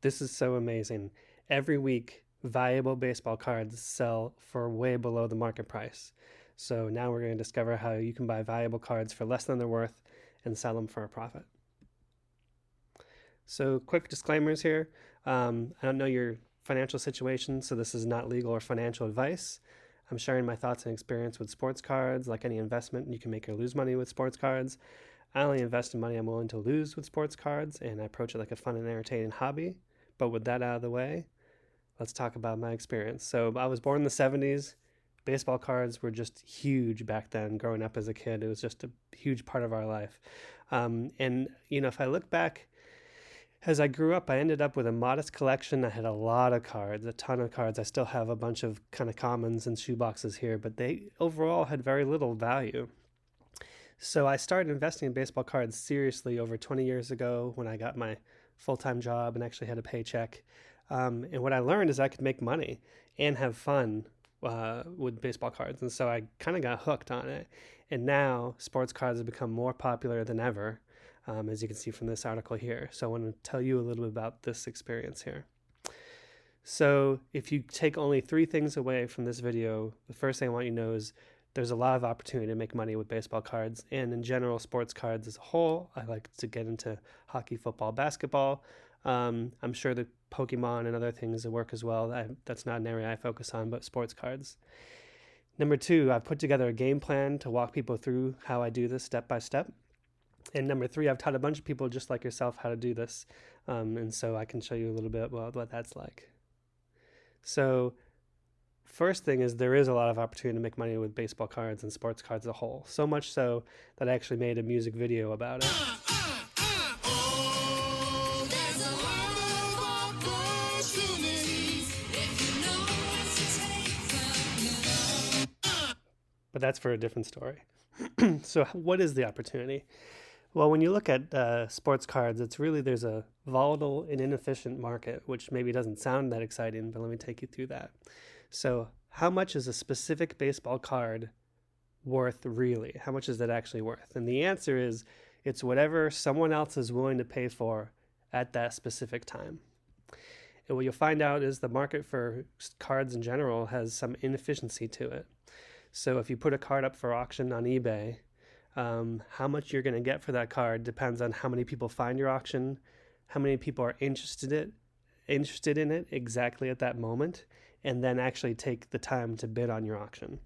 This is so amazing. Every week, valuable baseball cards sell for way below the market price. So now we're going to discover how you can buy valuable cards for less than they're worth and sell them for a profit. So, quick disclaimers here. I don't know your financial situation, so this is not legal or financial advice. I'm sharing my thoughts and experience with sports cards. Like any investment, you can make or lose money with sports cards. I only invest in money I'm willing to lose with sports cards, and I approach it like a fun and entertaining hobby. But with that out of the way, let's talk about my experience. So I was born in the 70s. Baseball cards were just huge back then. Growing up as a kid, it was just a huge part of our life. If I look back, as I grew up, I ended up with a modest collection. I had a lot of cards, a ton of cards. I still have a bunch of kind of commons and shoeboxes here, but they overall had very little value. So I started investing in baseball cards seriously over 20 years ago when I got my full-time job and actually had a paycheck. And what I learned is I could make money and have fun with baseball cards. And so I kind of got hooked on it. And now sports cards have become more popular than ever, as you can see from this article here. So I want to tell you a little bit about this experience here. So if you take only 3 things away from this video, the first thing I want you to know is there's a lot of opportunity to make money with baseball cards, and in general, sports cards as a whole. I like to get into hockey, football, basketball. I'm sure that Pokemon and other things work as well. That's not an area I focus on, but sports cards. Number 2, I've put together a game plan to walk people through how I do this step by step. And number 3, I've taught a bunch of people just like yourself how to do this. And so I can show you a little bit what that's like. So first thing is there is a lot of opportunity to make money with baseball cards and sports cards as a whole. So much so that I actually made a music video about it. But that's for a different story. So what is the opportunity? Well, when you look at sports cards, there's a volatile and inefficient market, which maybe doesn't sound that exciting, but let me take you through that. So how much is a specific baseball card worth really? How much is that actually worth? And the answer is it's whatever someone else is willing to pay for at that specific time. And what you'll find out is the market for cards in general has some inefficiency to it. So if you put a card up for auction on eBay, how much you're going to get for that card depends on how many people find your auction, how many people are interested in it exactly at that moment, and then actually take the time to bid on your auction.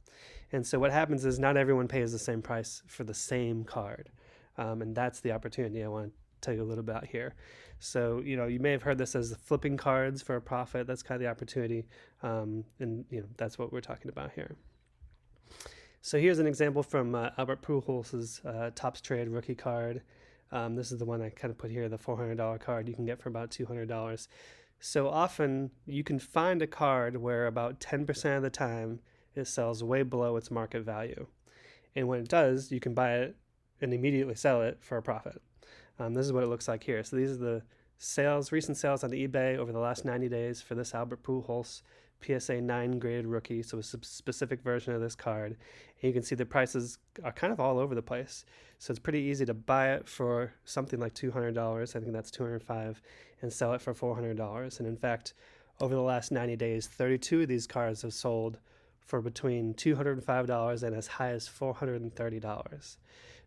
And so what happens is not everyone pays the same price for the same card, and that's the opportunity I want to tell you a little about here. So you may have heard this as flipping cards for a profit. That's kind of the opportunity, and that's what we're talking about here. So here's an example from Albert Pujols' Topps Trade rookie card. This is the one I kind of put here, the $400 card you can get for about $200. So often you can find a card where about 10% of the time it sells way below its market value. And when it does, you can buy it and immediately sell it for a profit. This is what it looks like here. So these are the recent sales on eBay over the last 90 days for this Albert Pujols PSA 9 graded rookie, so it's a specific version of this card. And you can see the prices are kind of all over the place. So it's pretty easy to buy it for something like $200, I think that's $205, and sell it for $400. And in fact, over the last 90 days, 32 of these cards have sold for between $205 and as high as $430.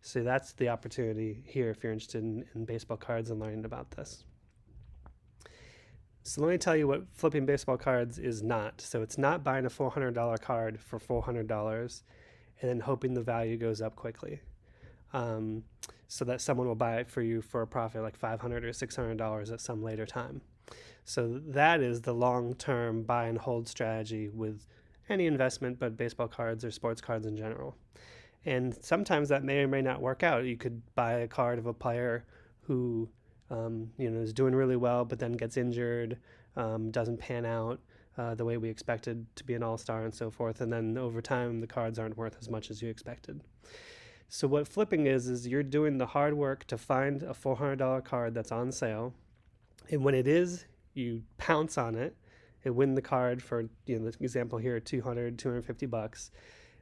So that's the opportunity here if you're interested in baseball cards and learning about this. So let me tell you what flipping baseball cards is not. So it's not buying a $400 card for $400 and then hoping the value goes up quickly, so that someone will buy it for you for a profit like $500 or $600 at some later time. So that is the long-term buy and hold strategy with any investment, but baseball cards or sports cards in general. And sometimes that may or may not work out. You could buy a card of a player who is doing really well, but then gets injured, doesn't pan out the way we expected to be an all-star and so forth. And then over time, the cards aren't worth as much as you expected. So what flipping is you're doing the hard work to find a $400 card that's on sale. And when it is, you pounce on it and win the card for, the example here, $250,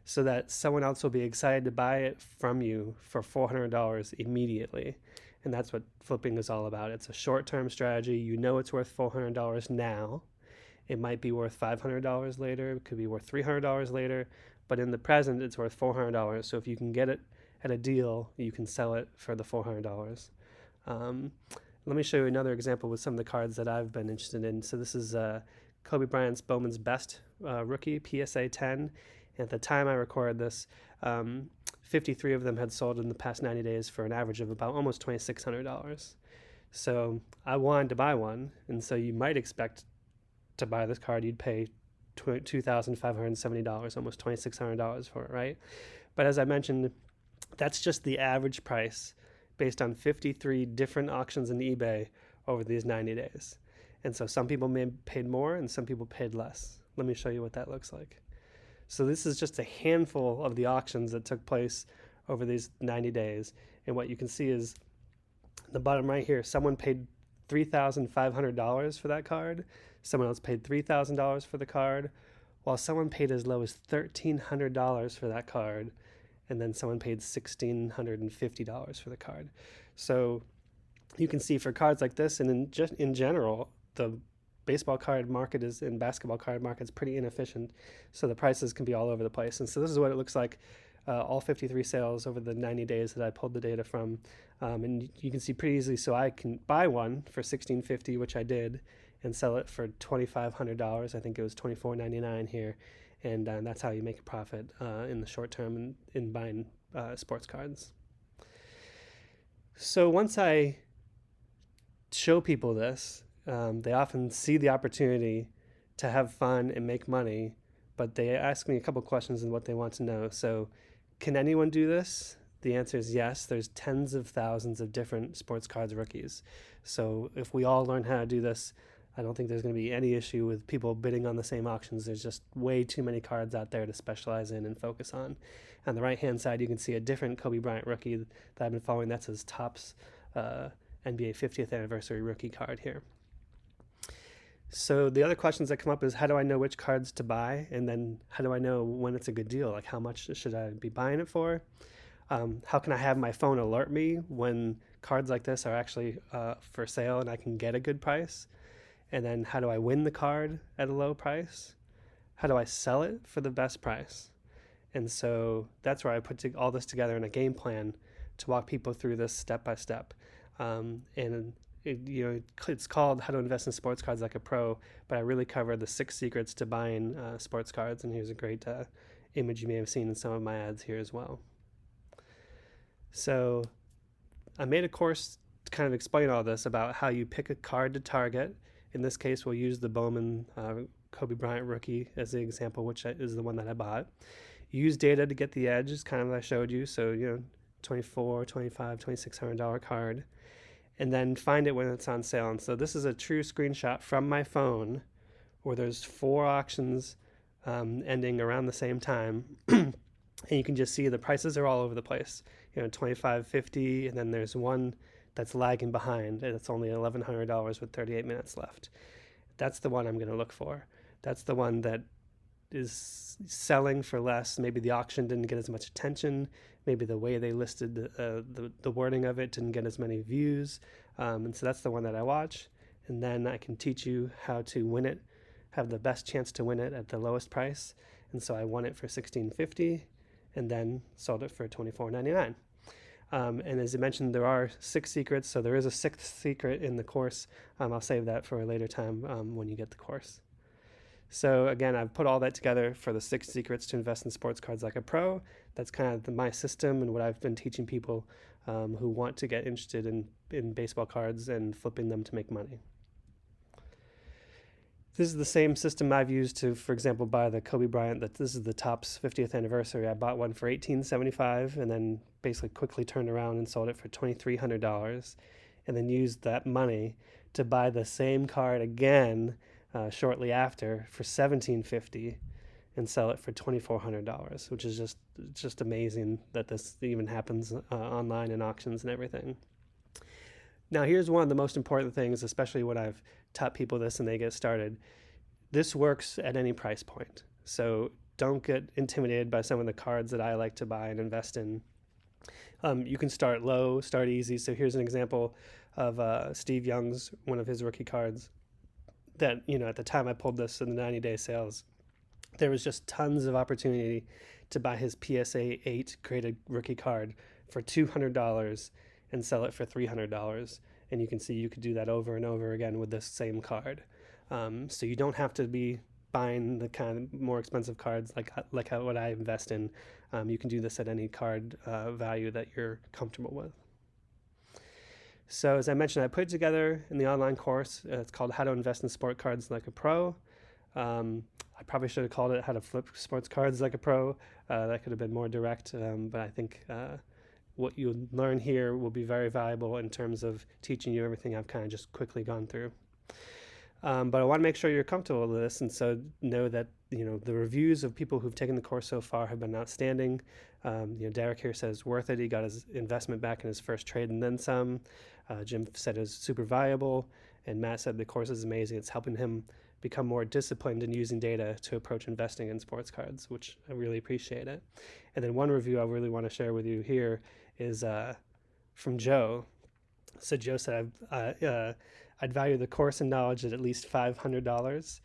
so that someone else will be excited to buy it from you for $400 immediately. And that's what flipping is all about. It's a short-term strategy. You know it's worth $400 now. It might be worth $500 later. It could be worth $300 later. But in the present, it's worth $400. So if you can get it at a deal, you can sell it for the $400. Um, Let me show you another example with some of the cards that I've been interested in. So this is Kobe Bryant's Bowman's Best rookie, PSA 10. And at the time I recorded this, 53 of them had sold in the past 90 days for an average of about almost $2,600. So I wanted to buy one, and so you might expect to buy this card, you'd pay $2,570, almost $2,600 for it, right? But as I mentioned, that's just the average price based on 53 different auctions in eBay over these 90 days. And so some people may have paid more and some people paid less. Let me show you what that looks like. So this is just a handful of the auctions that took place over these 90 days. And what you can see is the bottom right here, someone paid $3,500 for that card. Someone else paid $3,000 for the card, while someone paid as low as $1,300 for that card. And then someone paid $1,650 for the card. So you can see for cards like this, and in general, the baseball card market and basketball card market is pretty inefficient. So the prices can be all over the place. And so this is what it looks like, all 53 sales over the 90 days that I pulled the data from. And you can see pretty easily, so I can buy one for $1,650, which I did, and sell it for $2,500. I think it was $2,499 here. And that's how you make a profit in the short term in buying sports cards. So once I show people this, they often see the opportunity to have fun and make money, but they ask me a couple questions and what they want to know. So can anyone do this? The answer is yes. There's tens of thousands of different sports cards rookies. So if we all learn how to do this, I don't think there's going to be any issue with people bidding on the same auctions. There's just way too many cards out there to specialize in and focus on. On the right-hand side, you can see a different Kobe Bryant rookie that I've been following. That's his Topps NBA 50th anniversary rookie card here. So the other questions that come up is, how do I know which cards to buy? And then how do I know when it's a good deal? Like, how much should I be buying it for? How can I have my phone alert me when cards like this are actually for sale and I can get a good price? And then how do I win the card at a low price? How do I sell it for the best price? And so that's where I put all this together in a game plan to walk people through this step by step. And it's called How to Invest in Sports Cards Like a Pro, but I really cover the 6 secrets to buying sports cards. And here's a great image you may have seen in some of my ads here as well. So I made a course to kind of explain all this about how you pick a card to target. In this case, we'll use the Bowman Kobe Bryant rookie as the example, which is the one that I bought. Use data to get the edge, is kind of what I showed you. So, $2,400, $2,500, $2,600 card. And then find it when it's on sale. And so this is a true screenshot from my phone where there's 4 auctions ending around the same time. And you can just see the prices are all over the place. $2,550, and then there's one that's lagging behind, and it's only $1,100 with 38 minutes left. That's the one I'm going to look for. That's the one that is selling for less. Maybe the auction didn't get as much attention. Maybe the way they listed the wording of it didn't get as many views. And so that's the one that I watch. And then I can teach you how to win it, have the best chance to win it at the lowest price. And so I won it for $1,650 and then sold it for $2,499. And as I mentioned, there are 6 secrets, so there is a 6th secret in the course. I'll save that for a later time when you get the course. So again, I've put all that together for the 6 secrets to invest in sports cards like a pro. That's kind of my system and what I've been teaching people who want to get interested in baseball cards and flipping them to make money. This is the same system I've used to, for example, buy the Kobe Bryant. This is the Topps 50th anniversary. I bought one for $1,875 and then basically quickly turned around and sold it for $2,300 and then used that money to buy the same card again shortly after for $1,750 and sell it for $2,400, which is just amazing that this even happens online in auctions and everything. Now, here's one of the most important things, especially when I've taught people this and they get started. This works at any price point. So don't get intimidated by some of the cards that I like to buy and invest in. You can start low, start easy. So here's an example of Steve Young's, one of his rookie cards that, at the time I pulled this in the 90-day sales, there was just tons of opportunity to buy his PSA 8 graded rookie card for $200 and sell it for $300. And you can see you could do that over and over again with this same card. So you don't have to be buying the kind of more expensive cards like what I invest in. You can do this at any card value that you're comfortable with. So as I mentioned, I put it together in the online course. It's called How to Invest in Sport Cards Like a Pro. I probably should have called it How to Flip Sports Cards Like a Pro. That could have been more direct, but I think what you learn here will be very valuable in terms of teaching you everything I've kind of just quickly gone through. But I want to make sure you're comfortable with this, and so know that the reviews of people who've taken the course so far have been outstanding. Derek here says worth it. He got his investment back in his first trade and then some. Jim said it was super valuable, and Matt said the course is amazing. It's helping him become more disciplined in using data to approach investing in sports cards, which I really appreciate it. And then one review I really want to share with you here is from Joe. So Joe said, I'd value the course and knowledge at least $500.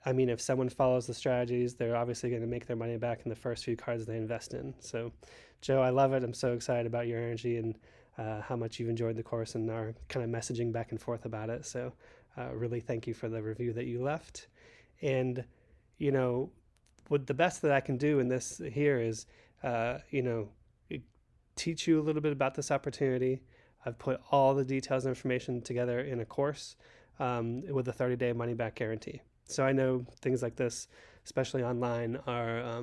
I mean, if someone follows the strategies, they're obviously going to make their money back in the first few cards they invest in. So, Joe, I love it. I'm so excited about your energy and how much you've enjoyed the course and our kind of messaging back and forth about it. So, really thank you for the review that you left. And, what the best that I can do in this here is, teach you a little bit about this opportunity. I've put all the details and information together in a course with a 30-day money-back guarantee. So I know things like this, especially online, are,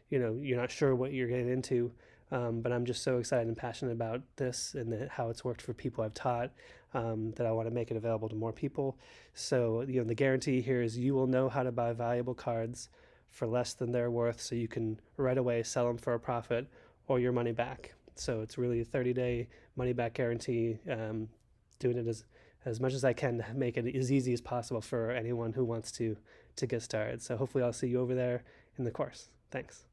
you're not sure what you're getting into, but I'm just so excited and passionate about this and how it's worked for people I've taught that I want to make it available to more people. So, the guarantee here is you will know how to buy valuable cards for less than they're worth, so you can right away sell them for a profit or your money back. So it's really a 30-day money-back guarantee, doing it as much as I can to make it as easy as possible for anyone who wants to get started. So hopefully I'll see you over there in the course. Thanks.